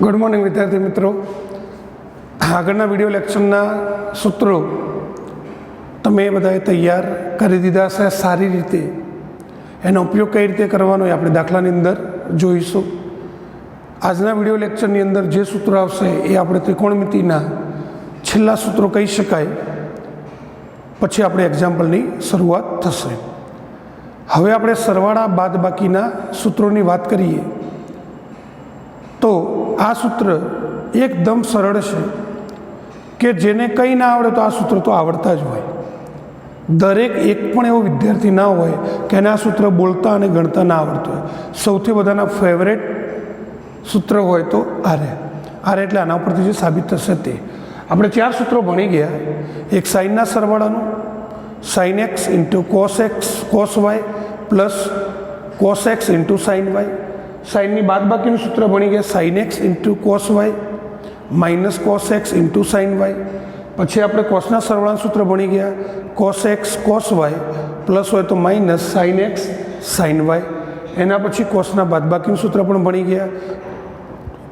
Good morning विद्यार्थी मित्रों। આગળના વિડીયો લેક્ચરના સૂત્રો તમે બધાએ તૈયાર કરી દીધા છે સારી રીતે। એનો ઉપયોગ કઈ રીતે કરવાનો એ આપણે દાખલાની અંદર જોઈશું। આજના વિડીયો લેક્ચરની અંદર જે સૂત્રો આવશે એ આપણે ત્રિકોણમિતિના છેલ્લા સૂત્રો કહી શકાય, પછી આપણે એક્ઝામ્પલની શરૂઆત થશે। હવે આપણે સરવાળા બાદબાકીના સૂત્રોની વાત કરીએ તો આ સૂત્ર એકદમ સરળ છે કે જેને કંઈ ના આવડે તો આ સૂત્ર તો આવડતા જ હોય। દરેક એક પણ એવો વિદ્યાર્થી ના હોય કે એને આ સૂત્ર બોલતા અને ગણતા ના આવડતું હોય। સૌથી બધાના ફેવરેટ સૂત્ર હોય તો આરે એટલે આના ઉપરથી જે સાબિત થશે તે આપણે 4 સૂત્રો ભણી ગયા। એક સાઇનના સરવાળાનું, sine x into cos y plus cos x into sine y. સાઇનની બાદબાકીનું સૂત્ર ભણી ગયા, sine x into cos y minus cos x into sine y. પછી આપણે કોસના સરવાળાનું સૂત્ર ભણી ગયા, cos x cos y plus હોય તો minus sine x sine y. એના પછી કોસના બાદબાકીનું સૂત્ર પણ ભણી ગયા,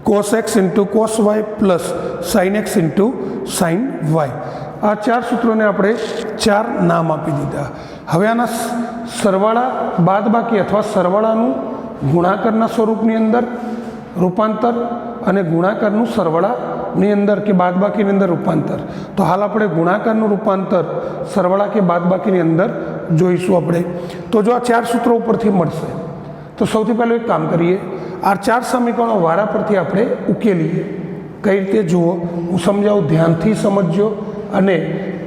cos x into cos y plus sine x into sine y. આ 4 સૂત્રોને આપણે 4 નામ આપી દીધા। હવે આના સરવાળા બાદબાકી અથવા સરવાળાનું ગુણાકારના સ્વરૂપની અંદર રૂપાંતર અને ગુણાકારનું સરવાળાની અંદર કે બાદબાકીની અંદર રૂપાંતર। તો હાલ આપણે ગુણાકારનું રૂપાંતર સરવાળા કે બાદબાકીની અંદર જોઈશું આપણે। તો જો આ 4 સૂત્રો ઉપરથી મળશે તો સૌથી પહેલું એક કામ કરીએ, આ 4 સમીકરણો વારા પરથી આપણે ઉકેલીએ। કઈ રીતે જુઓ, હું સમજાવું, ધ્યાનથી સમજજો અને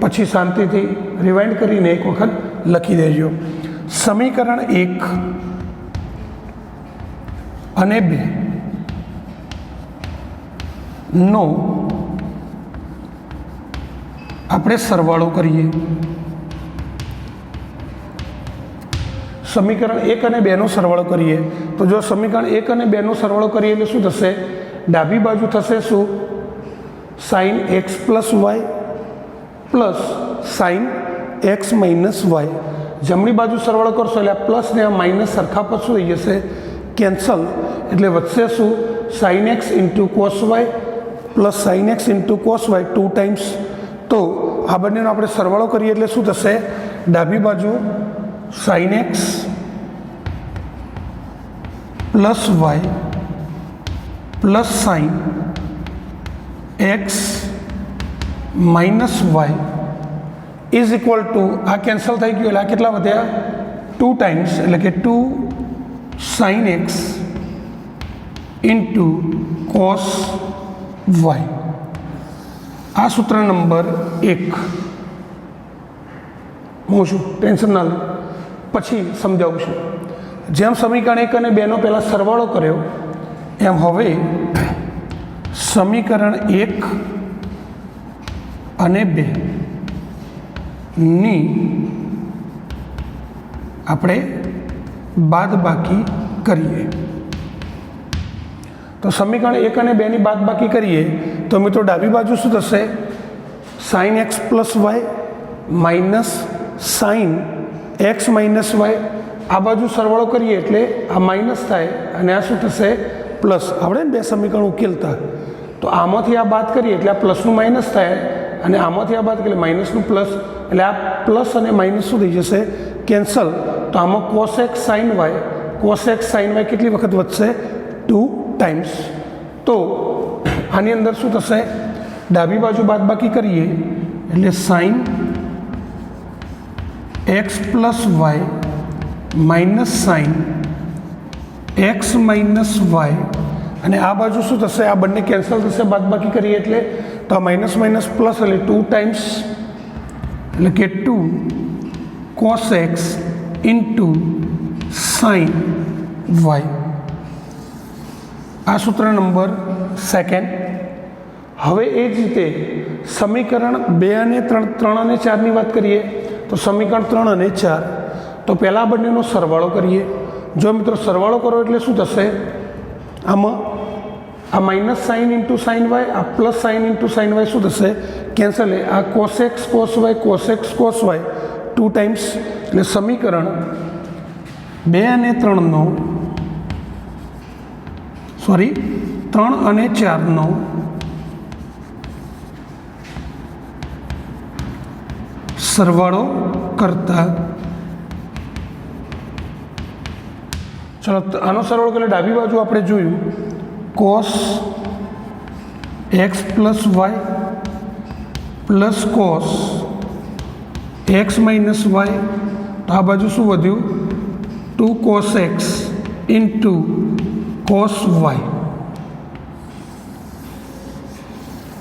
પછી શાંતિથી રિવાઇન્ડ કરીને એક વખત લખી દેજો। સમીકરણ 1 અને 2 નો આપણે સરવાળો કરીએ। સમીકરણ 1 અને 2 નો સરવાળો કરીએ તો જો સમીકરણ 1 અને 2 નો સરવાળો કરીએ એટલે શું થશે? ડાબી બાજુ થશે શું? Sine x plus y plus sine x minus y. જમણી બાજુ સરવાળો કરશો એટલે આ પ્લસ ને આ માઇનસ સરખા પર શું થઈ જશે? કેન્સલ। એટલે વધશે શું? Sine x into cos y plus sine x into cos y 2 times. તો આ બંનેનો આપણે સરવાળો કરીએ એટલે શું થશે? ડાબી બાજુ sine x plus y plus sine x minus y is equal to, આ કેન્સલ થઈ ગયું એટલે આ કેટલા વધ્યા? 2 ટાઈમ્સ, એટલે કે 2 sine x into cos y. આ સૂત્ર નંબર 1 હું છું, ટેન્શન ના લો, પછી સમજાવું છું। જેમ સમીકરણ 1 અને 2 નો પહેલાં સરવાળો કર્યો એમ હવે સમીકરણ 1 અને 2 ની આપણે બાદબાકી કરીએ। તો સમીકરણ 1 અને 2 ની બાદબાકી કરીએ તો મિત્રો ડાબી બાજુ શું થશે? Sine x plus y minus sine x minus y. આ બાજુ સરવાળો કરીએ એટલે આ માઇનસ થાય અને આ શું થશે? પ્લસ। આપણે 2 સમીકરણ ઉકેલતા તો આમાંથી આ બાદ કરીએ એટલે આ પ્લસનું માઇનસ થાય અને આમાંથી આ બાદ કરીએ માઇનસનું પ્લસ, એટલે આ પ્લસ અને માઇનસ શું થઈ જશે? કેન્સલ। તો આમાં cos x sine y, cos x sine y કેટલી વખત વધશે? 2 ટાઈમ્સ। તો આની અંદર શું થશે? ડાબી બાજુ બાદબાકી કરીએ એટલે sine x plus y minus sine x minus y, અને આ બાજુ શું થશે? આ બંને કેન્સલ થશે બાદબાકી કરીએ એટલે, તો આ માઇનસ માઇનસ પ્લસ એટલે 2 ટાઈમ્સ, એટલે કે 2 cos x into sine y. આ સૂત્ર નંબર 2। હવે એ જ રીતે સમીકરણ 2 અને 3 અને 4 ની વાત કરીએ તો સમીકરણ 3 અને 4 તો પહેલાં બંનેનો સરવાળો કરીએ। જો મિત્રો સરવાળો કરો એટલે શું થશે? આમાં આ minus sine into sine y, આ plus sine into sine y શું થશે? કેન્સલ। આ cos x cos y, cos x cos y 2 times, એટલે સમીકરણ 2 અને 3 નો 3 અને 4નો સરવાળો કરતા, ચલો આનો સરવાળો એટલે ડાબી બાજુ આપણે જોયું cos x plus y plus cos x minus y, તો આ બાજુ શું વધ્યું 2 cos x into cos y.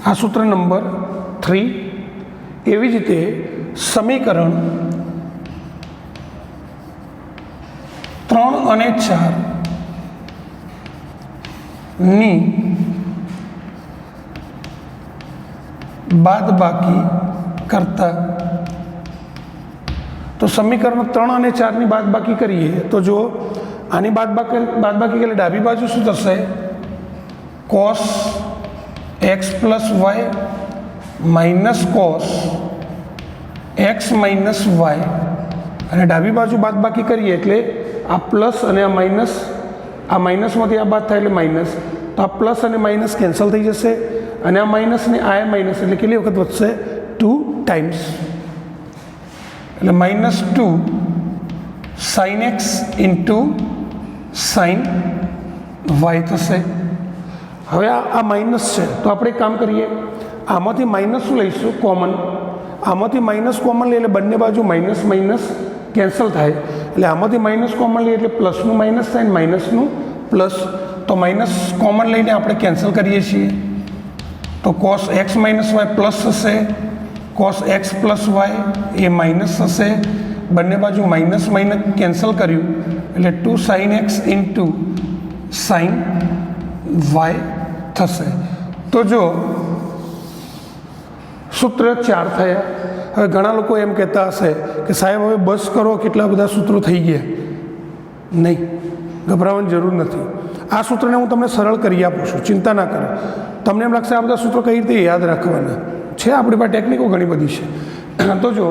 આ સૂત્ર નંબર 3. એવી જ રીતે સમીકરણ 3 અને 4 ની બાદબાકી કરતા, તો સમીકરણ 3 અને 4 ની બાદબાકી કરીએ તો જો આની બાદબાકી એટલે ડાબી બાજુ શું થશે cos x plus y minus cos x minus y, અને ડાબી બાજુ બાદબાકી કરીએ એટલે આ પ્લસ અને આ માઇનસમાંથી આ બાદ થાય એટલે માઇનસ, તો આ પ્લસ અને માઇનસ કેન્સલ થઈ જશે, અને આ માઇનસ ને આ માઇનસ એટલે કેટલી વખત વધશે 2 ટાઈમ્સ, એટલે -2 sin x into sin y થશે. હવે આ માઇનસ છે તો આપણે એક કામ કરીએ, આમાંથી માઇનસ શું લઈશું કોમન, આમાંથી માઇનસ કોમન લઈએ એટલે બંને બાજુ માઇનસ માઇનસ કેન્સલ થાય, એટલે આમાંથી માઇનસ કોમન લઈએ એટલે પ્લસનું માઇનસ થાય ને માઇનસનું પ્લસ, તો માઇનસ કોમન લઈને આપણે કેન્સલ કરીએ છીએ, તો cos x minus y plus થશે, cos x પ્લસ વાય એ માઇનસ થશે, બંને બાજુ માઇનસ માઇનસ કેન્સલ કર્યું એટલે 2 sin x into sin y થશે. તો જો સૂત્ર 4 થયા. હવે ઘણા લોકો એમ કહેતા હશે કે સાહેબ હવે બસ કરો, કેટલા બધા સૂત્રો થઈ ગયા. નહીં, ગભરાવાની જરૂર નથી. આ સૂત્રને હું તમને સરળ કરી આપું છું, ચિંતા ના કરો. તમને એમ લાગશે આ બધા સૂત્રો કઈ રીતે યાદ રાખવાના છે, આપણી પાસે ટેકનિકો ઘણી બધી છે. તો જો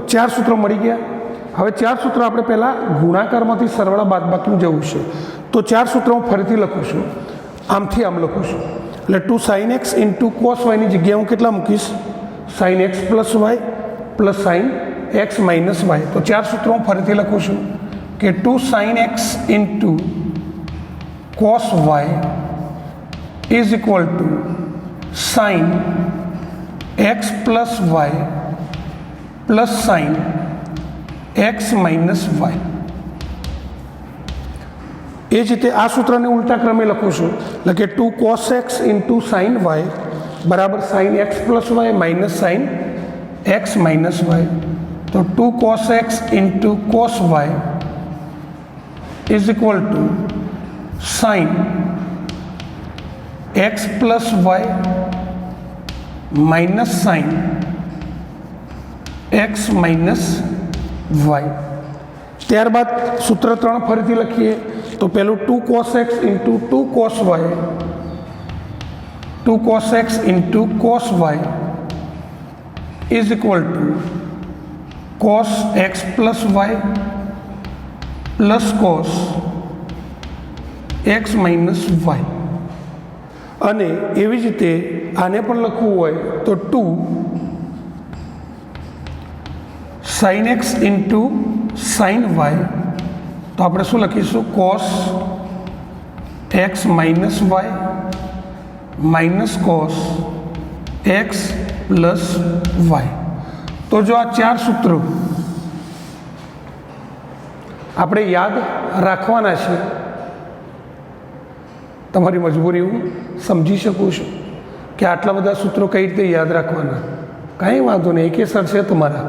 4 સૂત્રો મળી ગયા. હવે 4 સૂત્રો આપણે પહેલાં ગુણાકારમાંથી સરવાળા બાદબાકીમાં જવું છે, તો 4 સૂત્રો હું ફરીથી લખું છું, આમથી આમ લખું છું, એટલે 2 sin x into cos y ની જગ્યાએ હું કેટલા મૂકીશ sin x plus y plus sin x minus y. તો 4 સૂત્રો હું ફરીથી લખું છું કે 2 sin x into cos y is equal to sin x plus y plus sin x minus y. એ જ રીતે આ સૂત્રને ઉલટા ક્રમે લખું છું, એટલે કે 2 cos x into sin y બરાબર sin x plus y minus sin x minus y. તો 2 cos x into cos y is equal to sin x plus y minus sin x minus y. ત્યારબાદ સૂત્ર 3 ફરીથી લખીએ તો પહેલું 2 cos x into 2 cos y, 2 cos x into cos y is equal to cos x plus y plus cos x minus y. અને એવી જ રીતે આને પણ લખવું હોય તો 2 sin x into sin y, તો આપણે શું લખીશું cos x minus y minus cos x plus y. તો જો આ 4 સૂત્રો આપણે યાદ રાખવાના છે, તમારી મજબૂરી હું સમજી શકું છું કે આટલા બધા સૂત્રો કઈ રીતે યાદ રાખવાના. કાંઈ વાંધો નહીં, એક સર છે તમારા,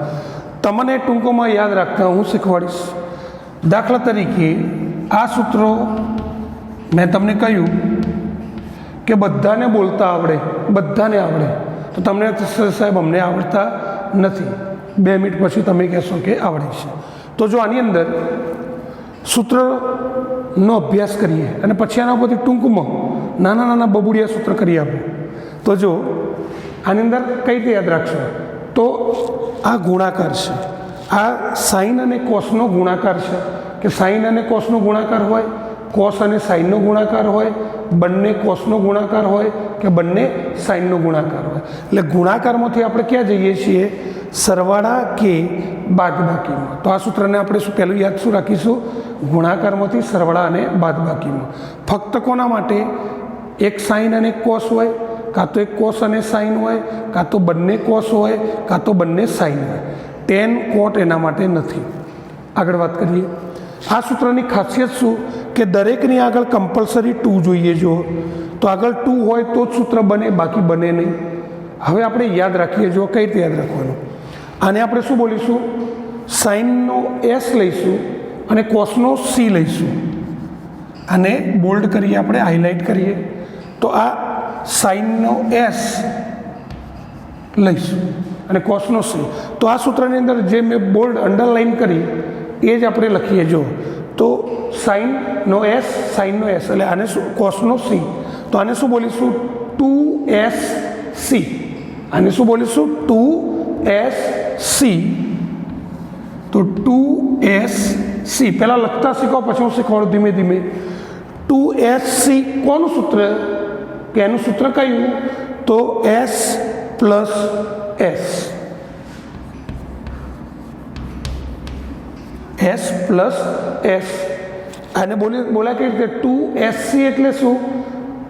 તમને ટૂંકોમાં યાદ રાખતા હું શીખવાડીશ. દાખલા તરીકે આ સૂત્રો મેં તમને કહ્યું કે બધાને બોલતા આવડે, બધાને આવડે, તો તમને સાહેબ અમને આવડતા નથી, 2 મિનિટ પછી તમે કહેશો કે આવડે છે. તો જો આની અંદર સૂત્રનો અભ્યાસ કરીએ અને પછી આના ઉપરથી ટૂંકમાં નાના નાના બબુડિયા સૂત્ર કરી આપો, તો જો આની અંદર કઈ રીતે યાદ રાખશો, તો આ ગુણાકાર છે, આ સાઇન અને કોસનો ગુણાકાર છે, કે સાઇન અને કોસનો ગુણાકાર હોય, કોસ અને સાઇનનો ગુણાકાર હોય, બંને કોસનો ગુણાકાર હોય કે બંને સાઇનનો ગુણાકાર હોય. એટલે ગુણાકારમાંથી આપણે ક્યાં જઈએ છીએ? સરવાળા કે બાદબાકીમાં. તો આ સૂત્રને આપણે શું પહેલું યાદ શું રાખીશું? ગુણાકારમાંથી સરવાળા અને બાદબાકીમાં. ફક્ત કોના માટે? એક સાઇન અને એક કોસ હોય, કાં તો એક કોસ અને સાઇન હોય, કાં તો બંને કોસ હોય, કાં તો બંને સાઇન હોય. ટેન કોટ એના માટે નથી. આગળ વાત કરીએ. આ સૂત્રની ખાસિયત શું કે દરેકની આગળ કમ્પલસરી 2 જોઈએ. જો તો આગળ 2 હોય તો જ સૂત્ર બને, બાકી બને નહીં. હવે આપણે યાદ રાખીએ. જો કઈ રીતે યાદ રાખવાનું? આને આપણે શું બોલીશું? સાઇનનો એસ લઈશું અને કોસનો સી લઈશું. આને બોલ્ડ કરીએ, આપણે હાઇલાઇટ કરીએ. તો આ સાઇનનો એસ લઈશું અને કોસનો સી. તો આ સૂત્રની અંદર જે મેં બોલ્ડ અંડરલાઇન કરી એ જ આપણે લખીએ. જો તો સાઇનનો એસ, સાઇનનો એસ એટલે આને શું? કોસનો સી. તો આને શું બોલીશું? 2SC. આને શું બોલીશું? 2SC. તો 2SC પહેલાં લખતા શીખો, પછી હું શીખવાડું ધીમે ધીમે. 2SC કોનું સૂત્ર? કે એનું સૂત્ર કયું? તો S plus S. S plus S. આને બોલાય કઈ રીતે? 2SC એટલે શું?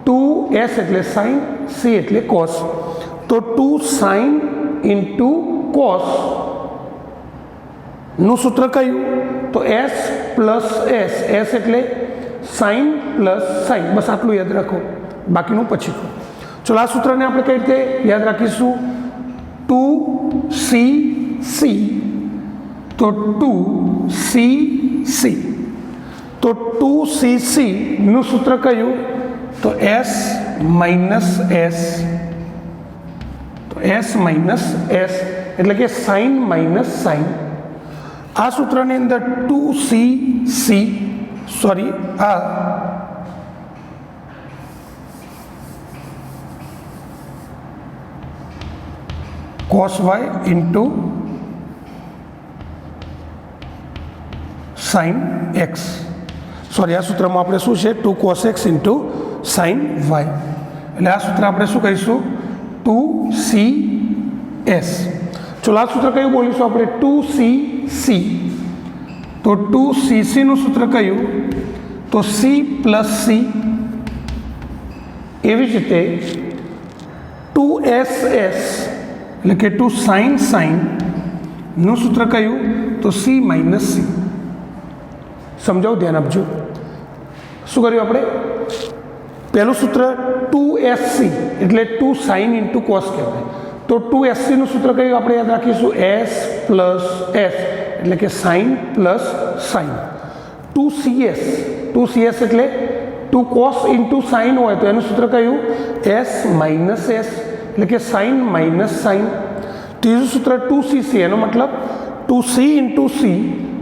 2S એટલે સાઇન, C એટલે કોસ. તો 2 સાઇન ઇન્ટુ કોસ નું સૂત્ર કયું? તો S પ્લસ S. S એટલે સાઇન પ્લસ સાઇન. બસ આટલું યાદ રાખો, બાકીનું પછી. ચલો આ સૂત્રને આપણે કઈ રીતે યાદ રાખીશું? 2CC. તો 2CC. તો 2CC નું સૂત્ર કયું? તો S માઇનસ S. તો S માઇનસ S એટલે કે સાઇન માઇનસ સાઇન. આ સૂત્રની અંદર 2CC સોરી આ cos y into sine x. Sorry આ સૂત્રમાં આપણે શું છે? 2 cos x into sine y. એટલે આ સૂત્ર આપણે શું કહીશું? 2CS. ચલો આ સૂત્ર કયું બોલીશું આપણે? 2CC. તો 2CC નું સૂત્ર કયું? તો C પ્લસ C. એવી જ રીતે 2SS એટલે કે 2 સાઇન સાઇન નું સૂત્ર કયું? તો C માઇનસ C. સમજાવું, ધ્યાન આપજો. શું કર્યું આપણે? પહેલું સૂત્ર 2SC એટલે 2 સાઇન ઇન્ટુ કોસ કહેવાય. તો 2SC નું સૂત્ર કયું આપણે યાદ રાખીશું? S પ્લસ S એટલે કે સાઇન પ્લસ સાઇન. 2CS એટલે 2 કોસ ઇન્ટુ સાઇન હોય તો એનું સૂત્ર કયું? S માઇનસ S એટલે કે સાઇન માઇનસ સાઇન. ત્રીજું સૂત્ર 2CC એનો મતલબ 2C ઇન્ટુ C.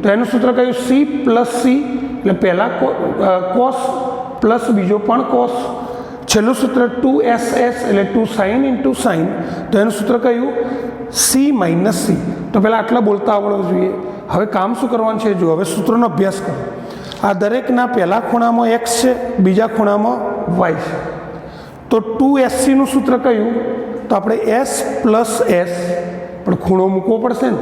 તો એનું સૂત્ર કયું? C પ્લસ C એટલે પહેલાં કોસ પ્લસ બીજો પણ કોસ. છેલ્લું સૂત્ર 2SS એટલે 2 સાઇન ઇન્ટુ સાઇન. તો એનું સૂત્ર કયું? C minus C. તો પહેલાં આટલા બોલતા આવડવું જોઈએ. હવે કામ શું કરવાનું છે? જો હવે સૂત્રનો અભ્યાસ કરો. આ દરેકના પહેલા ખૂણામાં x છે, બીજા ખૂણામાં y છે. તો 2SC નું સૂત્ર કયું? તો આપણે S પ્લસ S પણ ખૂણો મૂકવો પડશે ને.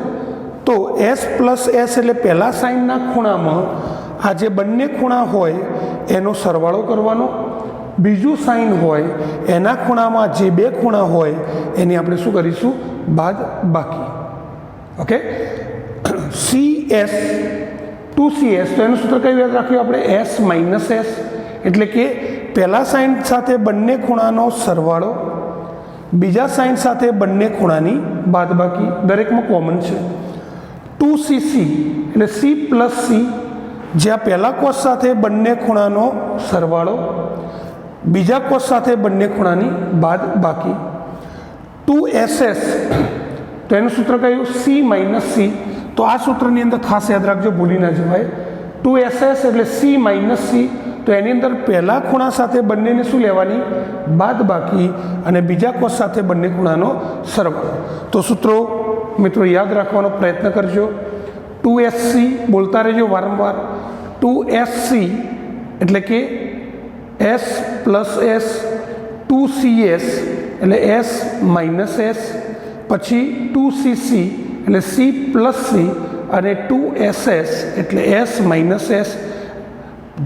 તો S પ્લસ S એટલે પહેલા સાઇનના ખૂણામાં આ જે બંને ખૂણા હોય એનો સરવાળો કરવાનો. બીજું સાઇન હોય એના ખૂણામાં જે બે ખૂણા હોય એની આપણે શું કરીશું? બાદ બાકી. ઓકે. CS 2CS. તો એનું સૂત્ર કયું યાદ રાખ્યું આપણે? S માઇનસ S એટલે કે પહેલા સાઇન સાથે બંને ખૂણાનો સરવાળો, બીજા સાઇન સાથે બંને ખૂણાની બાદબાકી. દરેકમાં કોમન છે. 2CC એટલે C પ્લસ C જ્યાં પહેલા કોસ સાથે બંને ખૂણાનો સરવાળો, બીજા કોસ સાથે બંને ખૂણાની બાદબાકી. 2SS તો એનું સૂત્ર કયું? C minus C. તો આ સૂત્રની અંદર ખાસ યાદ રાખજો, ભૂલી ના જવાય. 2SS એટલે C માઇનસ C. તો એની અંદર પહેલા ખૂણા સાથે બંનેને શું લેવાની? બાદબાકી. અને બીજા કોસ સાથે બંને ખૂણાનો સરવાળો. તો સૂત્રો મિત્રો યાદ રાખવાનો પ્રયત્ન કરજો. 2SC બોલતા રહેજો વારંવાર. 2SC એટલે કે એસ પ્લસ એસ 2CS એટલે એસ માઇનસ એસ, પછી 2CC એટલે સી પ્લસ સી અને 2SS એટલે એસ માઇનસ એસ,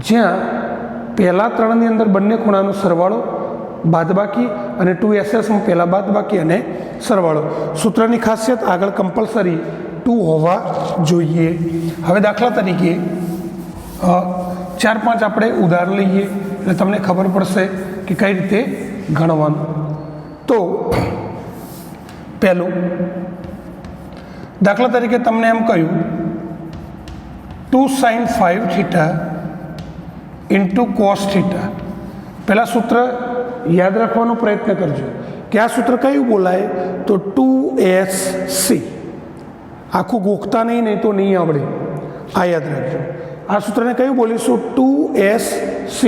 જ્યાં પહેલાં ત્રણની અંદર બંને ખૂણાનો સરવાળો બાદબાકી અને 2SS પહેલાં બાદબાકી અને સરવાળો. સૂત્રની ખાસિયત આગળ કમ્પલસરી 2 હોવા જોઈએ. હવે દાખલા તરીકે 4-5 આપણે ઉદાહરણ લઈએ એટલે તમને ખબર પડશે કે કઈ રીતે ગણવાનું. તો પહેલું દાખલા તરીકે તમને એમ કહ્યું 2 sin 5 θ ઇન્ટુ cos θ. પહેલાં સૂત્ર યાદ રાખવાનો પ્રયત્ન કરજો કે આ સૂત્ર કયું બોલાય તો 2SC. આખું ગોખતા નહીં તો નહીં આવડે, આ યાદ રાખજો. આ સૂત્રને કયું બોલીશું 2SC.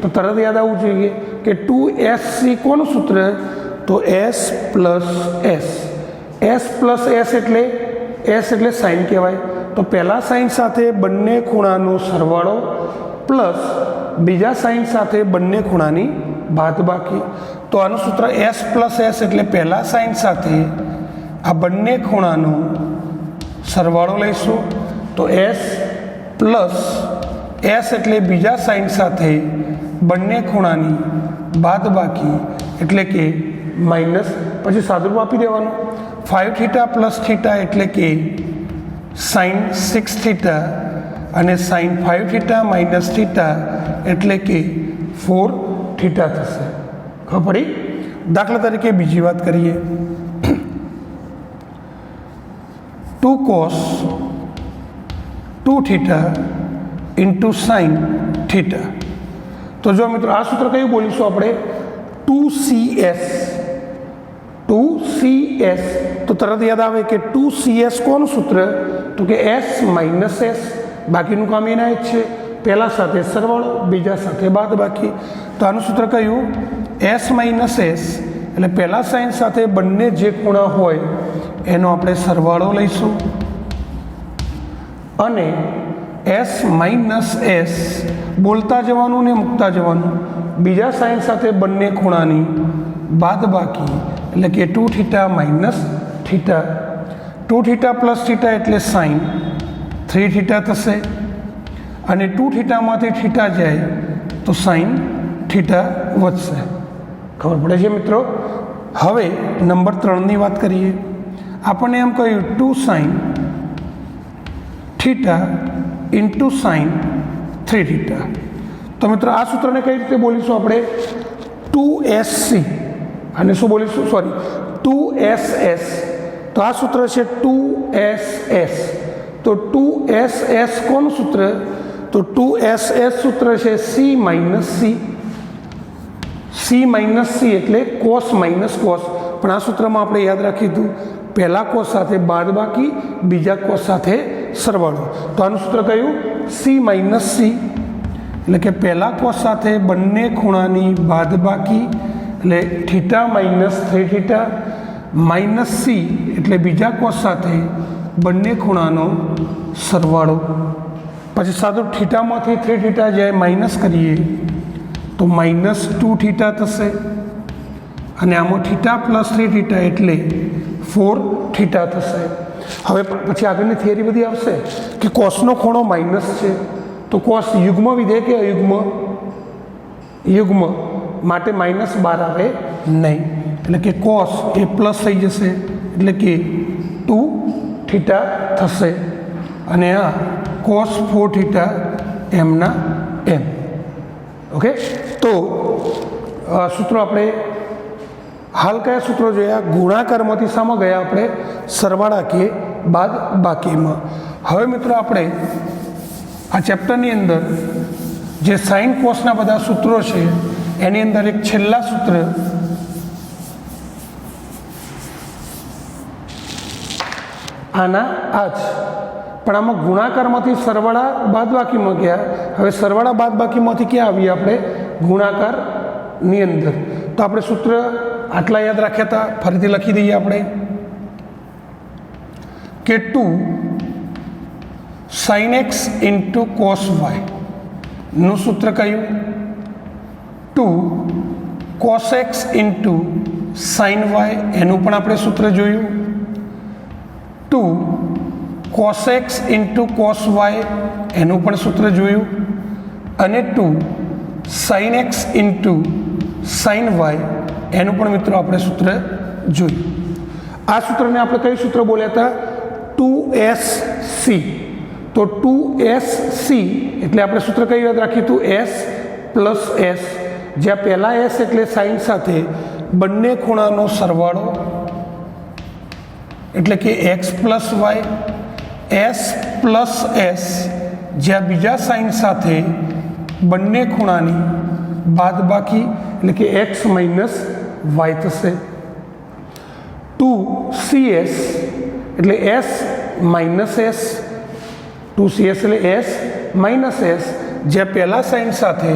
તો તરત યાદ આવવું જોઈએ કે 2SC કોનું સૂત્ર તો S plus S. S plus S એટલે સાઇન કહેવાય. તો પહેલા સાઇન સાથે બંને ખૂણાનો સરવાળો પ્લસ બીજા સાઇન સાથે બંને ખૂણાની બાદબાકી. તો આનું સૂત્ર S પ્લસ S એટલે પહેલા સાઇન સાથે આ બંને ખૂણાનો સરવાળો લઈશું. તો S પ્લસ S એટલે બીજા સાઇન સાથે બંને ખૂણાની બાદબાકી એટલે કે માઇનસ, પછી સાદુરૂપ આપી દેવાનું. 5θ પ્લસ θ એટલે કે સાઇન 6θ અને સાઇન 5θ માઇનસ θ એટલે કે 4θ થશે. ખબર પડી? દાખલા તરીકે બીજી વાત કરીએ 2 cos 2θ ઇન્ટુ સાઇન θ. તો જો મિત્રો આ સૂત્ર કયું બોલીશું આપણે 2CS. તો તરત યાદ આવે કે 2CS કોનું સૂત્ર તો કે S માઇનસ S. બાકીનું કામ એના જ છે, પહેલા સાથે સરવાળો બીજા સાથે બાદબાકી. તો આનું સૂત્ર કયું S માઇનસ S એટલે પહેલા સાઇન સાથે બંને જે ખૂણા હોય એનો આપણે સરવાળો લઈશું અને S માઇનસ S બોલતા જવાનું ને મૂકતા જવાનું, બીજા સાઇન સાથે બંને ખૂણાની બાદબાકી એટલે કે 2θ માઇનસ θ. 2θ પ્લસ θ એટલે સાઇન 3θ થશે અને 2θ માંથી θ જાય તો સાઇન θ વધશે. ખબર પડે છે મિત્રો? હવે નંબર 3ની વાત કરીએ. આપણને એમ કહ્યું 2 sin θ ઇન્ટુ સાઇન 3θ. તો મિત્રો આ સૂત્રને કઈ રીતે બોલીશું આપણે 2SC અને શું બોલીશું 2SS. તો આ સૂત્ર છે 2SS. તો 2SS કોનું સૂત્ર તો 2SS સૂત્ર છે C માઇનસ C એટલે કોસ માઇનસ કોસ. પણ આ સૂત્રમાં આપણે યાદ રાખ્યું હતું પહેલા કોસ સાથે બાદબાકી બીજા કોસ સાથે સરવાળો. તો આનું સૂત્ર કયું C માઇનસ C એટલે કે પહેલા કોસ સાથે બંને ખૂણાની બાદબાકી એટલે θ માઇનસ 3θ માઇનસ C એટલે બીજા કોસ સાથે બંને ખૂણાનો સરવાળો. પછી સાદું થીટામાંથી 3θ જાય માઇનસ કરીએ તો માઇનસ 2θ થશે અને આમાં θ પ્લસ 3θ એટલે 4θ થશે. હવે પછી આગળની થિયરી બધી આવશે કે કોસનો ખૂણો માઇનસ છે તો કોસ યુગ્મ વિધેય કે અયુગ્મ? યુગ્મ માટે -12 આવે નહીં, એટલે કે કોસ એ પ્લસ થઈ જશે એટલે કે 2θ થશે અને આ કોસ 4θ એમના એમ. ઓકે, તો સૂત્રો આપણે હાલ કયા સૂત્રો જોયા? ગુણાકારમાંથી શામાં ગયા આપણે? સરવાળા કે બાદ બાકીમાં. હવે મિત્રો આપણે આ ચેપ્ટરની અંદર જે સાઇન કોસના બધા સૂત્રો છે એની અંદર એક છેલ્લા સૂત્ર આના આ જ, પણ આમાં ગુણાકારમાંથી સરવાળા બાદબાકીમાં ગયા. હવે સરવાળા બાદબાકીમાંથી ક્યાં આવીએ આપણે? ગુણાકારની અંદર. તો આપણે સૂત્ર આટલા યાદ રાખ્યા હતા, ફરીથી લખી દઈએ આપણે કે 2 sin x into cos y નું સૂત્ર કયું? 2 cos x into sin y, એનું પણ આપણે સૂત્ર જોયું. 2 cos x into cos y, એનું પણ સૂત્ર જોયું. અને 2 sin x into sin y, એનું પણ મિત્રો આપણે સૂત્ર જોયું. આ સૂત્રને આપણે કયું સૂત્ર બોલ્યા હતા? 2SC. તો 2SC એટલે આપણે સૂત્ર કઈ યાદ રાખ્યું હતું? S પ્લસ S, જ્યાં પહેલા S એટલે સાઇન સાથે બંને ખૂણાનો સરવાળો એટલે કે x plus y, S plus S જ્યાં બીજા સાઇન સાથે બંને ખૂણાની બાદબાકી એટલે કે x માઇનસ y થશે. 2CS એટલે S માઇનસ S, 2CS એટલે S માઇનસ S જ્યાં પહેલા સાઇન સાથે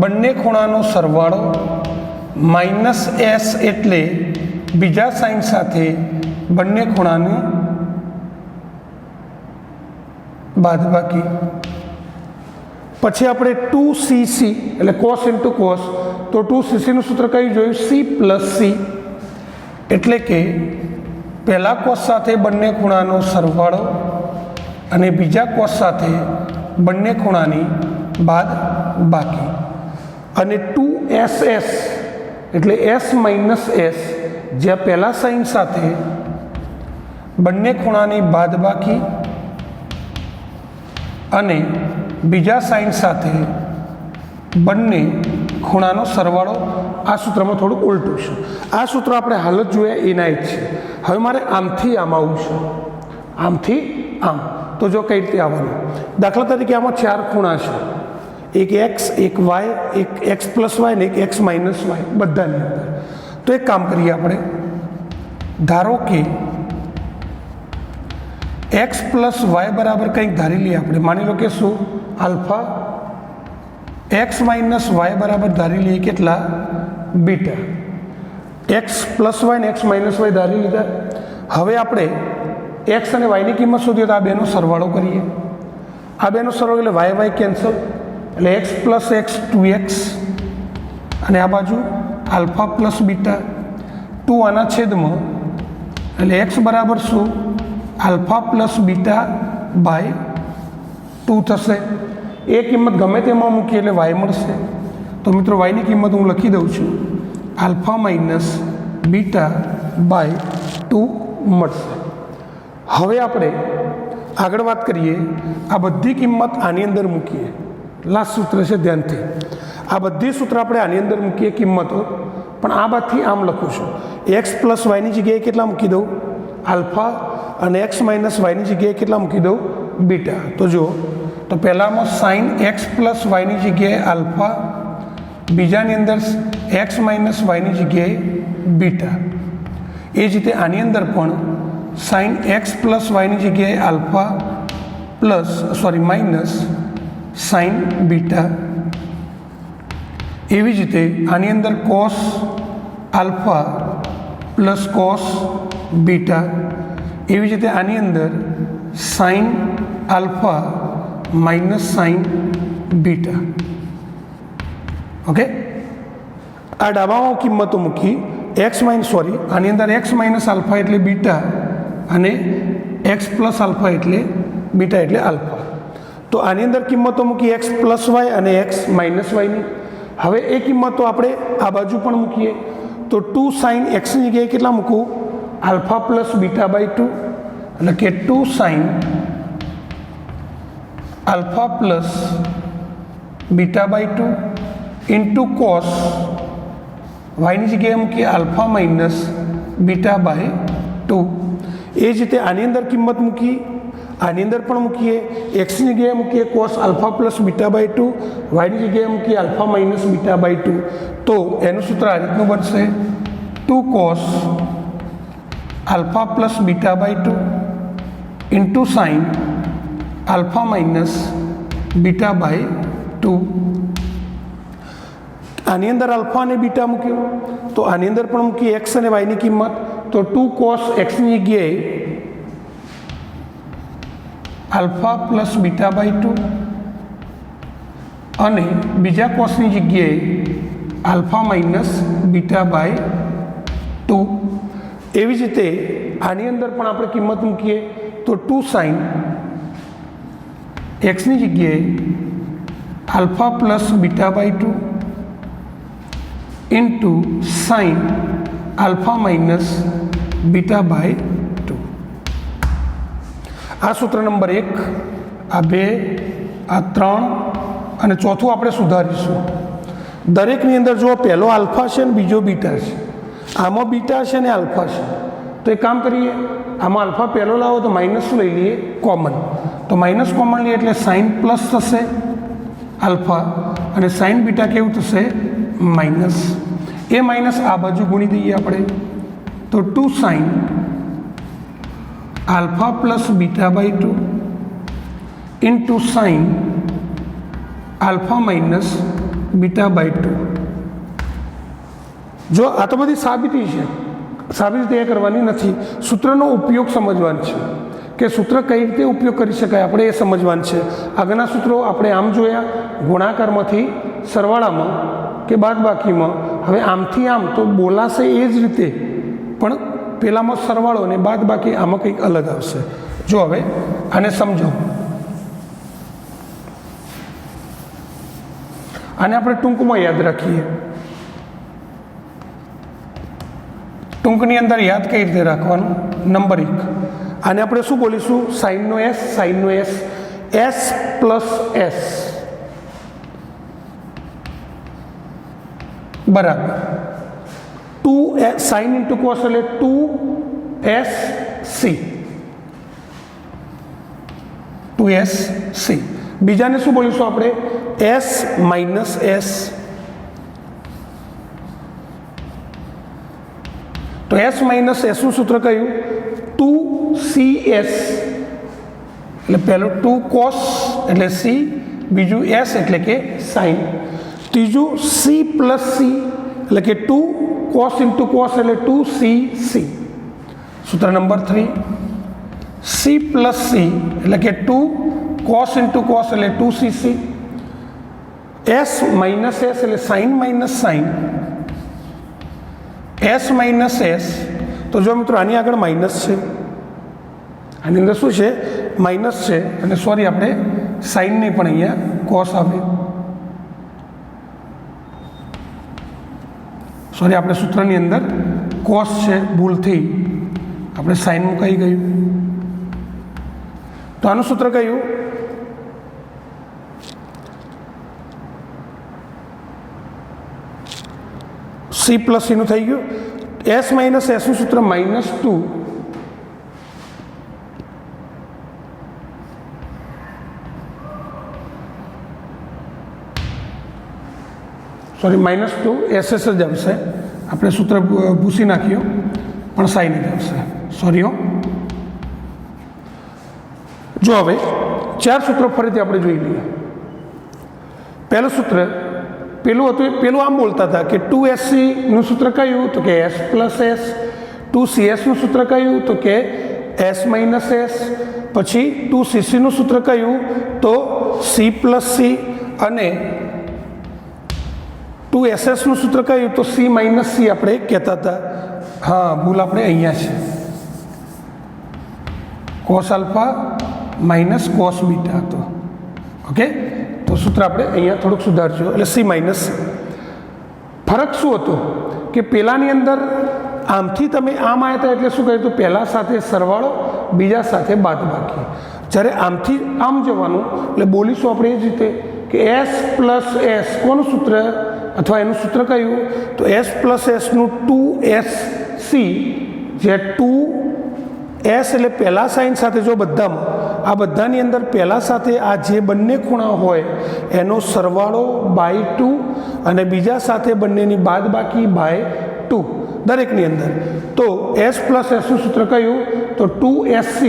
બંને ખૂણાનો સરવાળો, માઇનસ S એટલે બીજા સાઇન સાથે બંને ખૂણાની બાદબાકી. પછી આપણે 2CC એટલે કોસ ઇન્ટુ કોસ, તો 2CCનું સૂત્ર કયું જોયું? C પ્લસ C એટલે કે પહેલા કોસ સાથે બંને ખૂણાનો સરવાળો અને બીજા કોસ સાથે બંને ખૂણાની બાદબાકી. અને 2SS એટલે S માઇનસ S જ્યાં પહેલા સાઇન સાથે બંને ખૂણાની બાદબાકી અને બીજા સાઇન સાથે બંને ખૂણાનો સરવાળો. આ સૂત્રમાં થોડુંક ઉલટું છે. આ સૂત્ર આપણે હાલ જ જોયા એના જ છે. હવે મારે આમથી આમ આવવું છે, આમથી આમ. તો જો કઈ રીતે આવવાનું? દાખલા તરીકે આમાં 4 ખૂણા છે, એક x, એક y, એક x પ્લસ વાય ને એક x માઇનસ વાય બધાની અંદર. તો એક કામ કરીએ આપણે, ધારો કે x પ્લસ વાય બરાબર કંઈક ધારી લઈએ આપણે. માની લો કે શું? આલ્ફા. x માઇનસ વાય બરાબર ધારી લઈએ કેટલા? બીટા. x પ્લસ વાય ને x માઇનસ વાય ધારી લીધા. હવે આપણે x અને y ની કિંમત શોધીએ તો આ બેનો સરવાળો કરીએ. આ બેનો સરવાળો એટલે વાય વાય કેન્સલ, એટલે x પ્લસ x 2x અને આ બાજુ આલ્ફા પ્લસ બીટા 2 આના છેદમાં, એટલે x બરાબર શું? આલ્ફા પ્લસ બીટા બાય 2 થશે. એ કિંમત ગમે તેમાં મૂકીએ એટલે y મળશે. તો મિત્રો yની કિંમત હું લખી દઉં છું, આલ્ફા માઇનસ બીટા બાય 2 મળશે. હવે આપણે આગળ વાત કરીએ. આ બધી કિંમત આની અંદર મૂકીએ. લાસ્ટ સૂત્ર છે, ધ્યાનથી. આ બધી સૂત્ર આપણે આની અંદર મૂકીએ કિંમતો, પણ આ બાદથી આમ લખું છું. x પ્લસ વાયની જગ્યાએ કેટલા મૂકી દઉં? આલ્ફા. અને x માઇનસ વાયની જગ્યાએ કેટલા મૂકી દઉં? બીટા. તો જુઓ, તો પહેલામાં સાઇન x પ્લસ વાયની જગ્યાએ આલ્ફા, બીજાની અંદર x માઇનસ વાયની જગ્યાએ બીટા. એ જ રીતે આની અંદર પણ સાઇન x પ્લસ વાયની જગ્યાએ alpha plus minus sign beta. એવી જ રીતે આની અંદર cos alpha plus cos beta. એવી જ રીતે આની અંદર sign alpha minus sign beta. Okay, આ ડાબામાં કિંમતો મૂકી. આની અંદર x માઇનસ આલ્ફા એટલે બીટા અને x પ્લસ આલ્ફા એટલે બીટા એટલે આલ્ફા. તો આની અંદર કિંમતો મૂકી x પ્લસ વાય અને x માઇનસ વાયની. હવે એ કિંમતો આપણે આ બાજુ પણ મૂકીએ. તો 2 સાઇન એક્સની જગ્યાએ કેટલા મૂકવું? આલ્ફા પ્લસ બીટા બાય 2, એટલે કે 2 sine alpha plus beta by 2 into cos વાયની જગ્યાએ મૂકીએ આલ્ફા માઇનસ બીટા બાય 2. એ જ રીતે આની અંદર કિંમત મૂકી, આની અંદર પણ મૂકીએ. એક્સની જગ્યાએ મૂકીએ cos alpha plus beta by 2, વાયની જગ્યાએ મૂકીએ આલ્ફા માઇનસ બીટા બાય 2. તો એનું સૂત્ર આ રીતનું બનશે, 2 cos alpha plus beta by 2 into sine alpha minus beta by 2. આની અંદર આલ્ફા અને બીટા મૂક્યું, તો આની અંદર પણ મૂકી એક્સ અને વાયની કિંમત. તો 2 કોસ એક્સની જગ્યાએ આલ્ફા પ્લસ બીટા બાય 2 અને બીજા કોસની જગ્યાએ આલ્ફા માઇનસ બીટા બાય 2. એવી જ રીતે આની અંદર પણ આપણે કિંમત મૂકીએ તો 2 સાઇન એક્સની જગ્યાએ alpha plus beta by 2 into sine alpha minus beta by 2. આ સૂત્ર નંબર 1, આ 2, આ 3 અને ચોથું આપણે સુધારીશું. દરેકની અંદર જો પહેલો આલ્ફા છે અને બીજો બીટા છે. આમાં બીટા છે અને આલ્ફા છે. તો એક કામ કરીએ, આમાં આલ્ફા પહેલો લાવો તો માઇનસ લઈ લઈએ કોમન. તો માઇનસ કોમન લઈએ એટલે સાઇન પ્લસ થશે આલ્ફા અને સાઇન બીટા કેવું થશે માઇનસ. એ માઇનસ આ બાજુ ગુણી દઈએ આપણે તો 2 sine alpha plus beta by 2 into sine alpha minus beta by 2. જો આ તો બધી સાબિતી છે, સાબિતી એ કરવાની નથી, સૂત્રનો ઉપયોગ સમજવાનો છે કે સૂત્ર કઈ રીતે ઉપયોગ કરી શકાય આપણે એ સમજવાનું છે. આગળના સૂત્રો આપણે આમ જોયા, ગુણાકારમાંથી સરવાળામાં કે બાદબાકીમાં. હવે આમથી આમ તો બોલાશે એ જ રીતે, પણ પેલામાં સરવાળો અને બાદબાકી આમાં કંઈક અલગ આવશે. જો હવે આને સમજો. આને આપણે ટૂંકમાં યાદ રાખીએ. ટૂંકની અંદર યાદ કઈ રીતે રાખવાનું? નંબર 1, આને આપણે શું બોલીશું? સાઇનનો એસ, સાઇનનો એસ, એસ પ્લસ એસ બરાબર 2 સાઇન ઇન્ટુ કોસ એટલે 2SC. 2SC. બીજાને શું બોલીશું આપણે? S minus S. તો એસ માઇનસ એસનું સૂત્ર કયું? 2CS. એટલે પહેલું 2 કોસ એટલે C, બીજું S એટલે કે સાઇન, ત્રીજું C પ્લસ C એટલે કે 2 કોસ ઇન્ટુ કોસ એટલે 2CC. સૂત્ર નંબર 3, C પ્લસ C એટલે કે 2 કોસ ઇન્ટુ કોસ એટલે 2CC. S માઇનસ S એટલે sine minus sine, S minus S. તો જો મિત્રો આની આગળ માઇનસ છે, આની અંદર શું છે? માઇનસ છે. અને સોરી આપણે સાઇન નહીં પણ અહીંયા કોસ આવે. સોરી આપણે સૂત્રની અંદર કોસ છે, ભૂલથી આપણે સાઇન મુકાઈ ગયું. તો આનું સૂત્ર કયું? C પ્લસ સીનું થઈ ગયું. S માઇનસ એસનું સૂત્ર -2 સોરી -2 SS જ આવશે. આપણે સૂત્ર ભૂસી નાખ્યું પણ સાઇન જ આવશે. સોરી હો. જો હવે 4 સૂત્રો ફરીથી આપણે જોઈ લઈએ. પહેલું સૂત્ર પેલું હતું, પેલું આમ બોલતા હતા કે 2SCનું સૂત્ર કયું? તો કે S પ્લસ S. 2CS નું સૂત્ર કયું? તો કે S માઇનસ S. પછી 2CCનું સૂત્ર કયું? તો C પ્લસ C. અને 2SS નું સૂત્ર કયું? તો C માઇનસ C આપણે કહેતા હતા. હા, ભૂલ આપણે અહીંયા છે. Cos alpha minus cos beta હતો. ઓકે, તો સૂત્ર આપણે અહીંયા થોડુંક સુધારશું એટલે C માઇનસ. ફરક શું હતો કે પેલાની અંદર આમથી તમે આમ આવ્યા હતા એટલે શું કહ્યું હતું? પહેલા સાથે સરવાળો, બીજા સાથે બાદબાકી. જ્યારે આમથી આમ જવાનું એટલે બોલીશું આપણે એ જ રીતે કે S પ્લસ S. કોનું સૂત્ર અથવા એનું સૂત્ર કયું? તો S પ્લસ Sનું 2SC. જે 2S એટલે પહેલા સાઇન સાથે જો બધામાં, આ બધાની અંદર પહેલા સાથે આ જે બંને ખૂણા હોય એનો સરવાળો બાય 2 અને બીજા સાથે બંનેની બાદબાકી બાય 2 દરેકની અંદર. તો S પ્લસ Sનું સૂત્ર કયું? તો 2SC.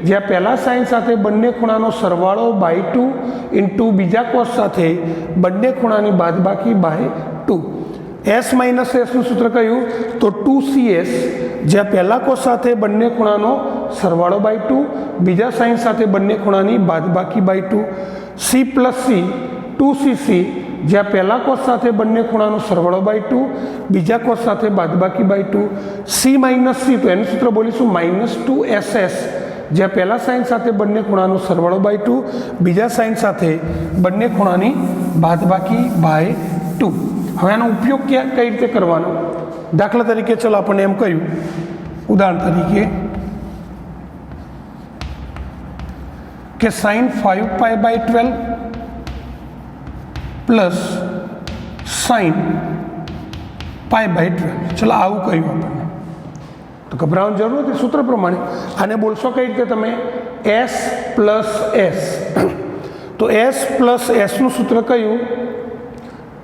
જ્યાં પહેલા સાઇન સાથે બંને ખૂણાનો સરવાળો બાય 2 ઇન્ટુ બીજા કોસ સાથે બંને ખૂણાની બાદબાકી બાય 2. S માઇનસ Sનું સૂત્ર કયું? તો 2CS. જ્યાં પહેલા કોસ સાથે બંને ખૂણાનો સરવાળો બાય 2, બીજા સાઇન સાથે બંને ખૂણાની બાદબાકી by 2. C plus C. 2cc જ્યાં પહેલા કોસ સાથે બંને ખૂણાનો સરવાળો બાય 2, બીજા કોસ સાથે બાદબાકી બાય 2, c માઇનસ c તો એનું સૂત્ર બોલીશું -2ss જ્યાં પહેલા સાઇન સાથે બંને ખૂણાનો સરવાળો બાય 2, બીજા સાઇન સાથે બંને ખૂણાની બાદબાકી બાય 2. હવે આનો ઉપયોગ કઈ રીતે કરવાનો? દાખલા તરીકે ચલો આપણને એમ કહ્યું, ઉદાહરણ તરીકે કે sin 5π/12 પ્લસ sin π/12. ચલો આવું કહ્યું આપણને, તો ગભરાવાની જરૂર નથી. સૂત્ર પ્રમાણે આને બોલશો કઈ રીતે તમે? s plus s. તો s પ્લસ sનું સૂત્ર કયું?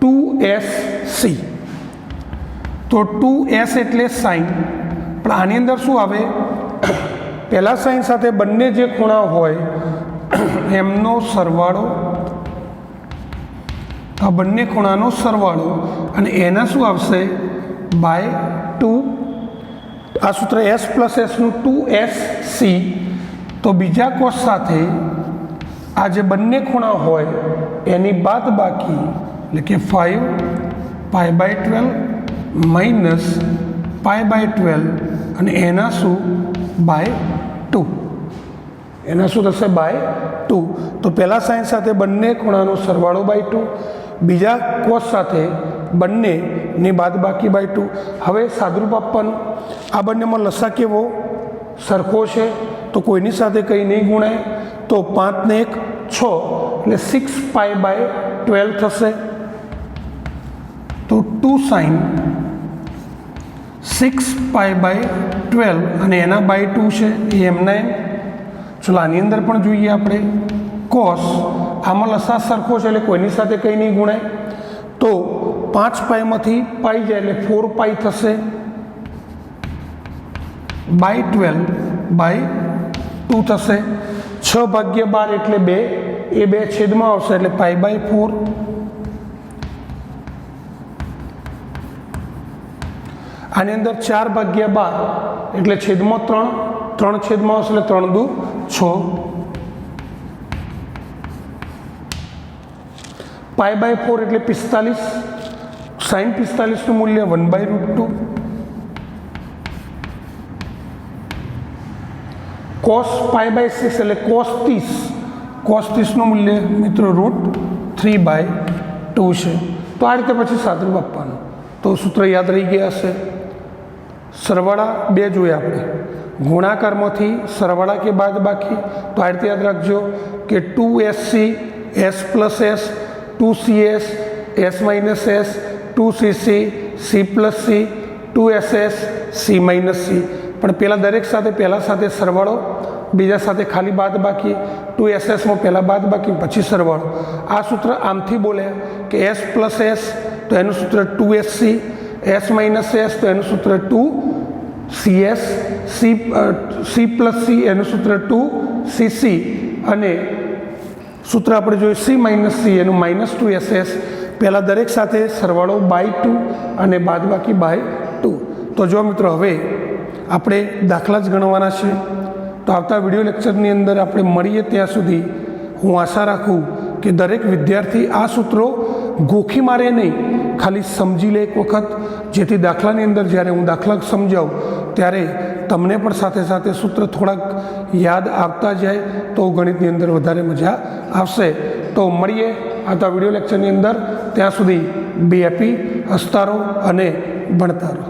2sc. તો 2s એટલે સાઇન, પણ આની અંદર શું આવે? પહેલા સાઇન સાથે બંને જે ખૂણા હોય એમનો સરવાળો, આ બંને ખૂણાનો સરવાળો, અને એના શું આવશે? બાય 2. આ સૂત્ર s પ્લસ sનું 2sc. તો બીજા કોસ સાથે આ જે બંને ખૂણા હોય એની બાદબાકી, એટલે કે 5π/12 માઇનસ π/12, અને એના શું? બાય 2. એના શું થશે? બાય 2. તો પહેલા સાઇન સાથે બંને ખૂણાનો સરવાળો બાય 2, બીજા કોસ સાથે બંનેની બાદબાકી બાય 2. હવે સાદરૂપ આપવાનું, આ બંનેમાં લસા કેવો? સરખો છે, તો કોઈની સાથે કંઈ નહીં ગુણાય. તો 5 ને 1 6, એટલે 6π/12 થશે. તો 2 sin 6π/12, અને એના બાય 2 છે એ એમના એમ. ચલો આની અંદર પણ જોઈએ આપણે. કોસ, આમાં લસા સરખો છે એટલે કોઈની સાથે કંઈ નહીં ગુણાય. તો 5π પાઈ જાય એટલે 4π થશે, બાય 12/2 થશે. 6/12 એટલે 2, એ 2 છેદમાં આવશે એટલે π/4. આની અંદર 4/12 એટલે છેદમાં 3, 3 છેદમાં આવશે એટલે 3 દુ 6. π/4 એટલે 45, sin 45નું મૂલ્ય 1/√2. cos π/6 એટલે cos 30, cos 30નું મૂલ્ય મિત્રો √3/2 છે. તો આ રીતે પછી સાદરૂપ આપવાનું. તો સૂત્ર યાદ રહી ગયા હશે. સરવાળા 2 જોયા આપણે, ગુણાકારમાંથી સરવાળા કે બાદબાકી. તો આ રીતે યાદ રાખજો કે 2sc s plus s, 2cs s minus s, 2cc c plus c, 2ss c minus c. પણ પહેલાં દરેક સાથે પહેલાં સાથે સરવાળો, બીજા સાથે ખાલી બાદબાકી. 2ssમાં પહેલાં બાદબાકી પછી સરવાળો. આ સૂત્ર આમથી બોલે કે s પ્લસ s તો એનું સૂત્ર 2sc, s માઇનસ s તો એનું સૂત્ર 2cs, c પ્લસ c એનું સૂત્ર 2cc, અને સૂત્ર આપણે જોયું c માઇનસ c એનું -2ss. પહેલાં દરેક સાથે સરવાળો બાય 2 અને બાદબાકી બાય 2. તો જો મિત્રો હવે આપણે દાખલા જ ગણવાના છે. તો આવતા વિડીયો લેક્ચરની અંદર આપણે મળીએ ત્યાં સુધી હું આશા રાખું કે દરેક વિદ્યાર્થી આ સૂત્રો ગોખી મારે નહીં, ખાલી સમજી લે એક વખત, જેથી દાખલાની અંદર જ્યારે હું દાખલા સમજાવું ત્યારે તમને પણ સાથે સાથે સૂત્ર થોડાક યાદ આવતા જાય તો ગણિતની અંદર વધારે મજા આવશે. તો મળીએ આવતા વિડીયો લેક્ચરની અંદર. ત્યાં સુધી બી હેપી, હસતા રહો અને ભણતા રહો.